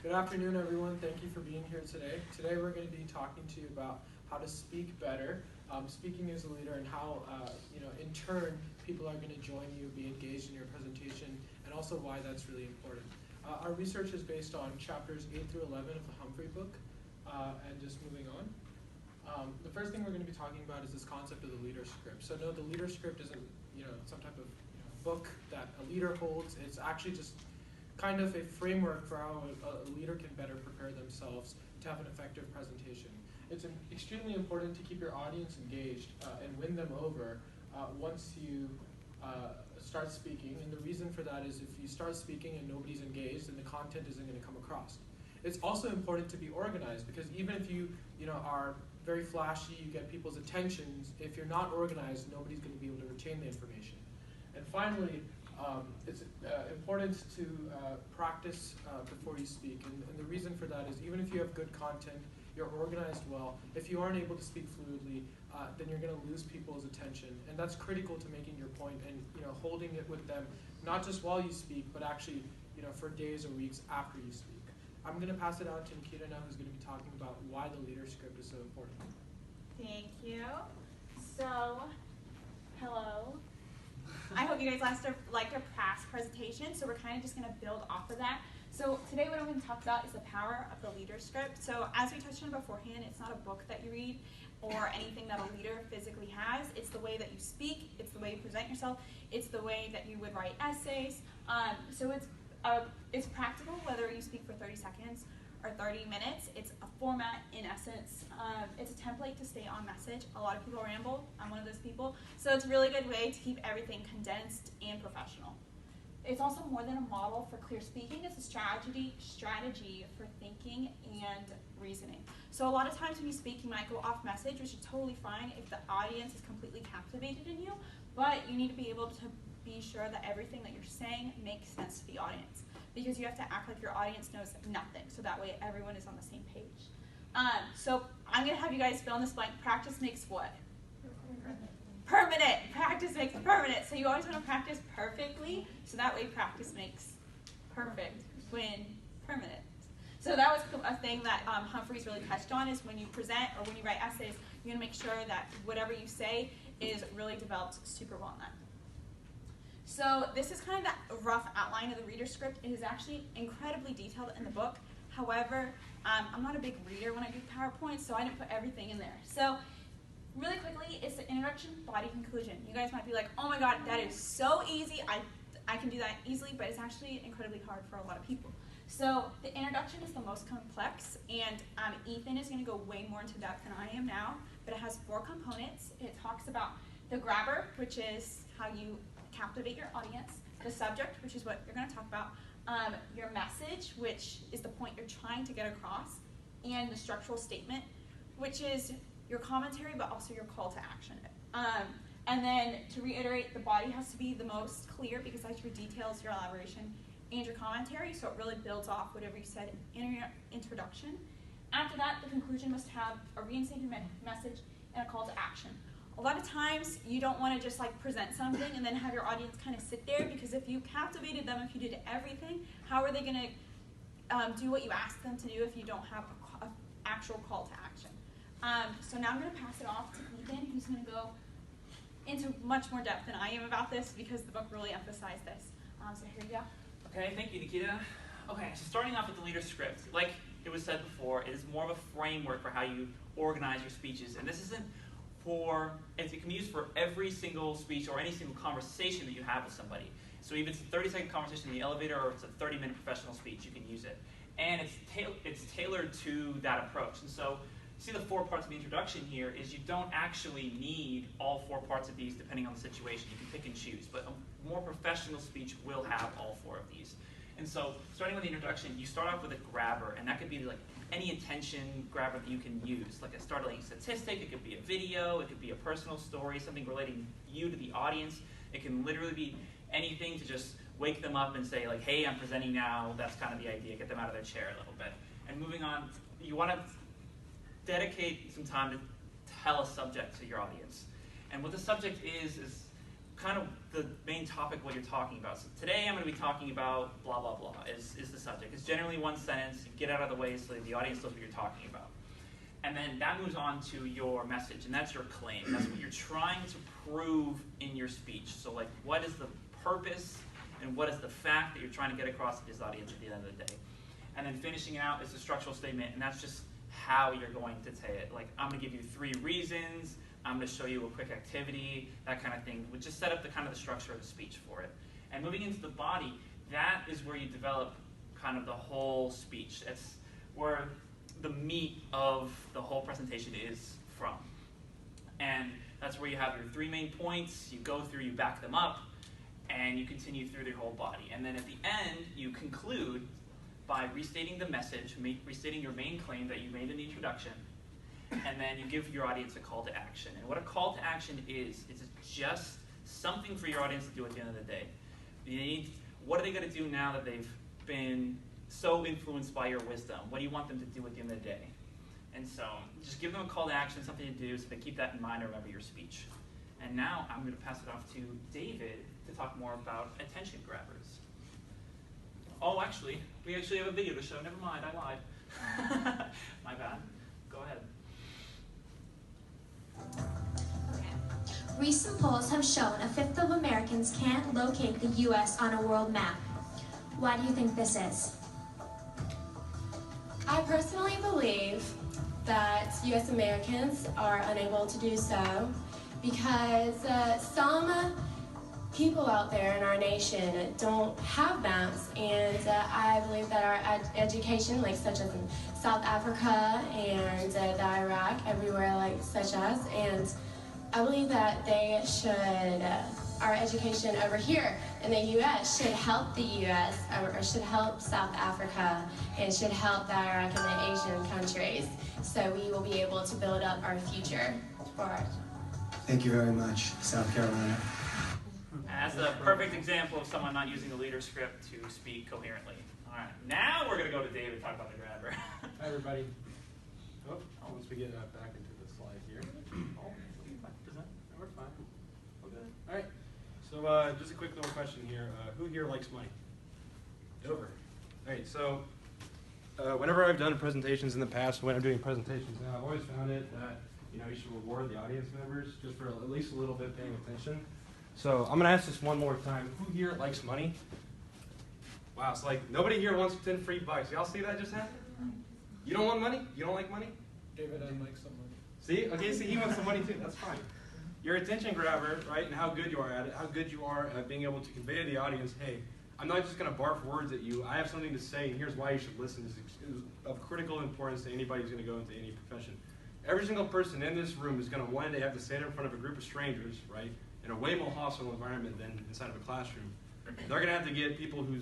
Good afternoon, everyone. Thank you for being here today. Today we're going to be talking to you about how to speak better, speaking as a leader, and how, in turn, people are going to join you, be engaged in your presentation, and also why that's really important. Our research is based on chapters 8 through 11 of the Humphrey book, and just moving on. The first thing we're going to be talking about is this concept of the leader script. So no, the leader script isn't, some type of book that a leader holds. It's actually just kind of a framework for how a leader can better prepare themselves to have an effective presentation. It's extremely important to keep your audience engaged and win them over once you start speaking. And the reason for that is if you start speaking and nobody's engaged, then the content isn't going to come across. It's also important to be organized, because even if you are very flashy, you get people's attentions, if you're not organized, nobody's going to be able to retain the information. And finally, it's important to practice before you speak. And the reason for that is even if you have good content, you're organized well, if you aren't able to speak fluidly, then you're going to lose people's attention. And that's critical to making your point and holding it with them, not just while you speak, but actually for days or weeks after you speak. I'm going to pass it out to Nikita now, who's going to be talking about why the leader script is so important. Thank you. So, hello. I hope you guys liked our past presentation, so we're kind of just going to build off of that. So today what I'm going to talk about is the power of the leader script. So as we touched on beforehand, it's not a book that you read or anything that a leader physically has. It's the way that you speak, it's the way you present yourself, it's the way that you would write essays. So it's practical whether you speak for 30 seconds or 30 minutes. It's a format in essence. It's a template to stay on message. A lot of people ramble. I'm one of those people. So it's a really good way to keep everything condensed and professional. It's also more than a model for clear speaking. It's a strategy for thinking and reasoning. So a lot of times when you speak, you might go off message, which is totally fine if the audience is completely captivated in you, but you need to be able to be sure that everything that you're saying makes sense to the audience, because you have to act like your audience knows nothing, so that way everyone is on the same page. So I'm going to have you guys fill in this blank. Practice makes what? Permanent. Practice makes permanent. So you always want to practice perfectly, so that way practice makes perfect when permanent. So that was a thing that Humphrey's really touched on, is when you present or when you write essays, you want to make sure that whatever you say is really developed super well in that. So this is kind of that rough outline of the reader script. It is actually incredibly detailed in the book. However, I'm not a big reader when I do PowerPoint, so I didn't put everything in there. So really quickly, it's the introduction, body, conclusion. You guys might be like, oh my god, that is so easy. I can do that easily, but it's actually incredibly hard for a lot of people. So the introduction is the most complex, and Ethan is going to go way more into depth than I am now, but it has 4 components. It talks about the grabber, which is how you captivate your audience, the subject, which is what you're going to talk about, your message, which is the point you're trying to get across, and the structural statement, which is your commentary, but also your call to action. And then to reiterate, the body has to be the most clear, because that's your details, your elaboration, and your commentary, so it really builds off whatever you said in your introduction. After that, the conclusion must have a reinstated message and a call to action. A lot of times, you don't want to just present something and then have your audience kind of sit there, because if you captivated them, if you did everything, how are they going to do what you asked them to do if you don't have an actual call to action? So now I'm going to pass it off to Ethan, who's going to go into much more depth than I am about this, because the book really emphasized this. So here you go. Okay, thank you, Nikita. Okay, so starting off with the leader script. Like it was said before, it is more of a framework for how you organize your speeches. And this isn't it can be used for every single speech or any single conversation that you have with somebody. So even if it's a 30-second conversation in the elevator or it's a 30-minute professional speech, you can use it. And it's tailored to that approach. And so see the 4 parts of the introduction here is you don't actually need all 4 parts of these depending on the situation. You can pick and choose, but a more professional speech will have all 4 of these. And so starting with the introduction, you start off with a grabber, and that could be like any attention grabber that you can use, like a startling statistic. It could be a video, it could be a personal story, something relating you to the audience. It can literally be anything to just wake them up and say like, hey, I'm presenting now. That's kind of the idea, get them out of their chair a little bit. And moving on, you want to dedicate some time to tell a subject to your audience. And what the subject is kind of the main topic, what you're talking about. So today I'm going to be talking about blah, blah, blah is the subject. It's generally one sentence. You get out of the way so the audience knows what you're talking about. And then that moves on to your message, and that's your claim. That's what you're trying to prove in your speech. So like, what is the purpose and what is the fact that you're trying to get across to this audience at the end of the day? And then finishing out is the structural statement, and that's just how you're going to say it. Like, I'm going to give you 3 reasons. I'm going to show you a quick activity, that kind of thing. We just set up the kind of the structure of the speech for it. And moving into the body, that is where you develop kind of the whole speech. It's where the meat of the whole presentation is from. And that's where you have your 3 main points. You go through, you back them up, and you continue through the whole body. And then at the end, you conclude by restating the message, restating your main claim that you made in the introduction, and then you give your audience a call to action. And what a call to action is just something for your audience to do at the end of the day. What are they going to do now that they've been so influenced by your wisdom? What do you want them to do at the end of the day? And so just give them a call to action, something to do, so they keep that in mind and remember your speech. And now I'm going to pass it off to David to talk more about attention grabbers. Oh, actually, we actually have a video to show. Never mind, I lied. My bad. Go ahead. Recent polls have shown a fifth of Americans can't locate the U.S. on a world map. Why do you think this is? I personally believe that U.S. Americans are unable to do so because some people out there in our nation don't have maps, and I believe that our education, like such as in South Africa and the Iraq, everywhere like such as, and I believe that they should, our education over here in the U.S. should help the U.S. or should help South Africa and should help the Iraq and the Asian countries, so we will be able to build up our future for our. Thank you very much, South Carolina. That's a perfect example of someone not using the leader script to speak coherently. All right, now we're going to go to David and talk about the grabber. Hi, everybody. Once we get back into the slide here. We're fine. We're good. All right. So just a quick little question here. Who here likes money? Over. All right. So whenever I've done presentations in the past, when I'm doing presentations now, I've always found it that you should reward the audience members just for at least a little bit paying attention. So I'm going to ask this one more time. Who here likes money? Wow, it's like nobody here wants 10 free bucks. Y'all see that just happen? You don't want money? You don't like money? David, I'd like some money. See? Okay, see, he wants some money too. That's fine. Your attention grabber, right, and how good you are at it, how good you are at being able to convey to the audience, hey, I'm not just going to barf words at you. I have something to say, and here's why you should listen. This is of critical importance to anybody who's going to go into any profession. Every single person in this room is going to one day have to stand in front of a group of strangers, right, in a way more hostile environment than inside of a classroom. They're going to have to get people who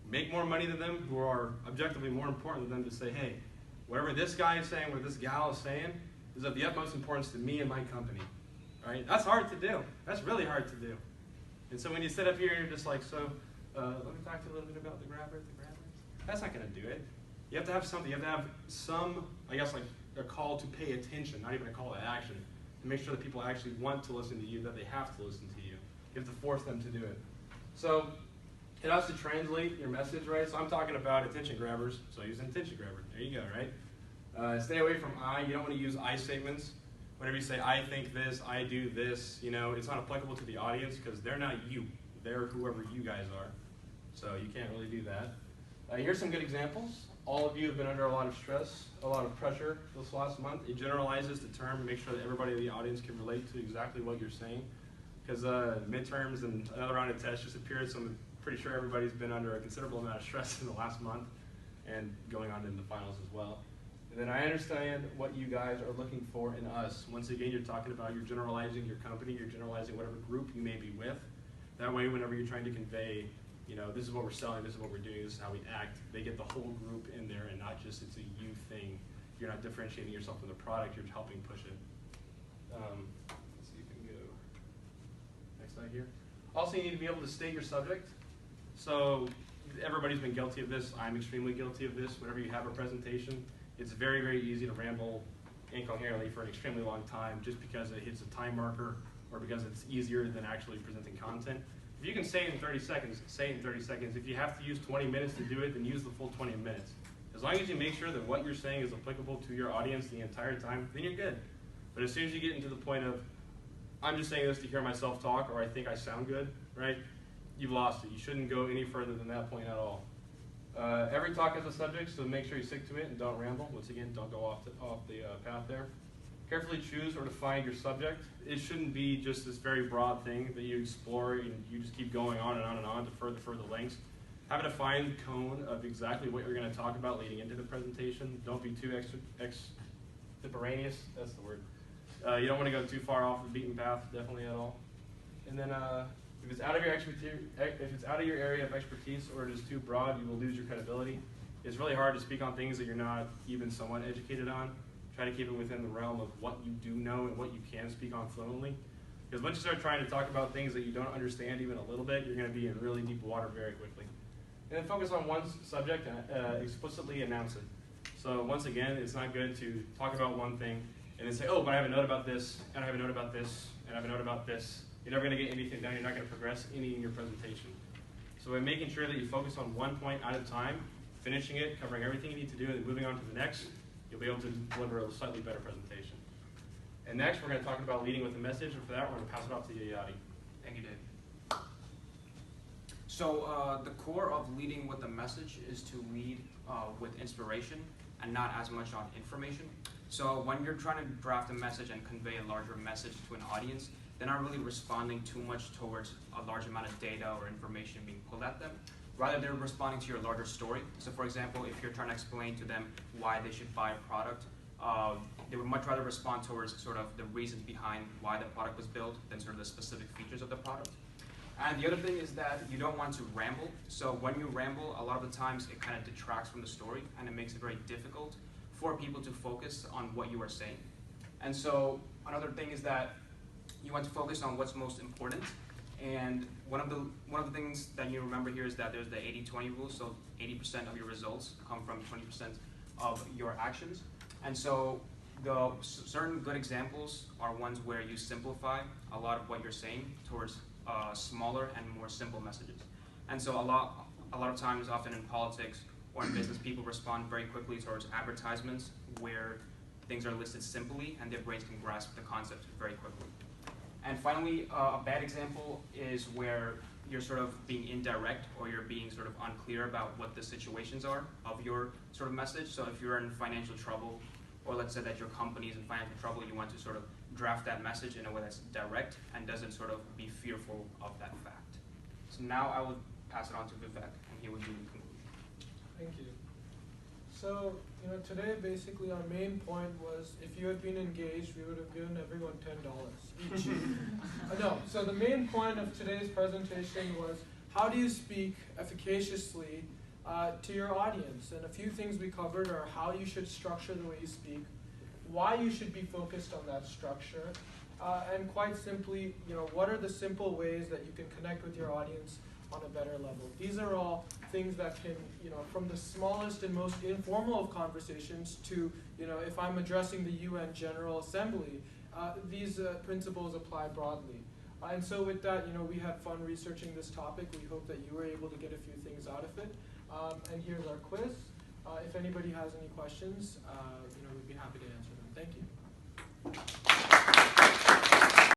make more money than them, who are objectively more important than them, to say, hey, whatever this guy is saying, what this gal is saying, is of the utmost importance to me and my company. Right? That's hard to do. That's really hard to do. And so when you sit up here and you're just like, so let me talk to you a little bit about the grabbers. That's not going to do it. You have to have something. You have to have some, I guess, like a call to pay attention, not even a call to action, to make sure that people actually want to listen to you, that they have to listen to you. You have to force them to do it. So it has to translate your message, right? So I'm talking about attention grabbers, so use an attention grabber. There you go, right? Stay away from I. You don't want to use I statements. Whenever you say, I think this, I do this, it's not applicable to the audience because they're not you. They're whoever you guys are. So you can't really do that. Here's some good examples. All of you have been under a lot of stress, a lot of pressure this last month. It generalizes the term to make sure that everybody in the audience can relate to exactly what you're saying. Because midterms and another round of tests just appeared, so I'm pretty sure everybody's been under a considerable amount of stress in the last month and going on in the finals as well. And then I understand what you guys are looking for in us. Once again, you're talking about, you're generalizing your company, you're generalizing whatever group you may be with. That way, whenever you're trying to convey, this is what we're selling, this is what we're doing, this is how we act, they get the whole group in there and not just it's a you thing. You're not differentiating yourself from the product, you're helping push it. Let's see if we can go next slide here. Also, you need to be able to state your subject. So everybody's been guilty of this. I'm extremely guilty of this. Whenever you have a presentation, it's very, very easy to ramble incoherently for an extremely long time just because it hits a time marker or because it's easier than actually presenting content. If you can say it in 30 seconds, say it in 30 seconds. If you have to use 20 minutes to do it, then use the full 20 minutes. As long as you make sure that what you're saying is applicable to your audience the entire time, then you're good. But as soon as you get into the point of, I'm just saying this to hear myself talk, or I think I sound good, right? You've lost it. You shouldn't go any further than that point at all. Every talk has a subject, so make sure you stick to it and don't ramble. Once again, don't go off the path there. Carefully choose or define your subject. It shouldn't be just this very broad thing that you explore and you just keep going on and on and on to further lengths. Have a defined cone of exactly what you're going to talk about leading into the presentation. Don't be too extemporaneous. That's the word. You don't want to go too far off the beaten path, definitely at all. And then if it's out of your area of expertise or it is too broad, you will lose your credibility. It's really hard to speak on things that you're not even somewhat educated on. Try to keep it within the realm of what you do know and what you can speak on fluently. Because once you start trying to talk about things that you don't understand even a little bit, you're going to be in really deep water very quickly. And then focus on one subject and explicitly announce it. So once again, it's not good to talk about one thing and then say, oh, but I have a note about this, and I have a note about this, and I have a note about this. You're never going to get anything done. You're not going to progress any in your presentation. So by making sure that you focus on one point at a time, finishing it, covering everything you need to do, and then moving on to the next, you'll be able to deliver a slightly better presentation. And next, we're going to talk about leading with a message, and for that, we're going to pass it off to Yayati. Thank you, Dave. So the core of leading with a message is to lead with inspiration and not as much on information. So when you're trying to draft a message and convey a larger message to an audience, they're not really responding too much towards a large amount of data or information being pulled at them. Rather, they're responding to your larger story. So for example, if you're trying to explain to them why they should buy a product, they would much rather respond towards sort of the reasons behind why the product was built than sort of the specific features of the product. And the other thing is that you don't want to ramble. So when you ramble, a lot of the times it kind of detracts from the story and it makes it very difficult for people to focus on what you are saying. And so another thing is that you want to focus on what's most important. And one of the things that you remember here is that there's the 80-20 rule. So 80% of your results come from 20% of your actions. And so the certain good examples are ones where you simplify a lot of what you're saying towards smaller and more simple messages. And so a lot of times, often in politics or in business, people respond very quickly towards advertisements where things are listed simply and their brains can grasp the concept very quickly. And finally, a bad example is where you're sort of being indirect or you're being sort of unclear about what the situations are of your sort of message. So if you're in financial trouble, or let's say that your company is in financial trouble, you want to sort of draft that message in a way that's direct and doesn't sort of be fearful of that fact. So now I will pass it on to Vivek, and he will do the conclusion. Thank you. So, today basically our main point was if you had been engaged, we would have given everyone $10 each. No, so the main point of today's presentation was how do you speak efficaciously to your audience? And a few things we covered are how you should structure the way you speak, why you should be focused on that structure, and quite simply, what are the simple ways that you can connect with your audience on a better level. These are all things that can, from the smallest and most informal of conversations to, if I'm addressing the UN General Assembly, these principles apply broadly. And so with that, we had fun researching this topic. We hope that you were able to get a few things out of it. And here's our quiz. If anybody has any questions, we'd be happy to answer them. Thank you.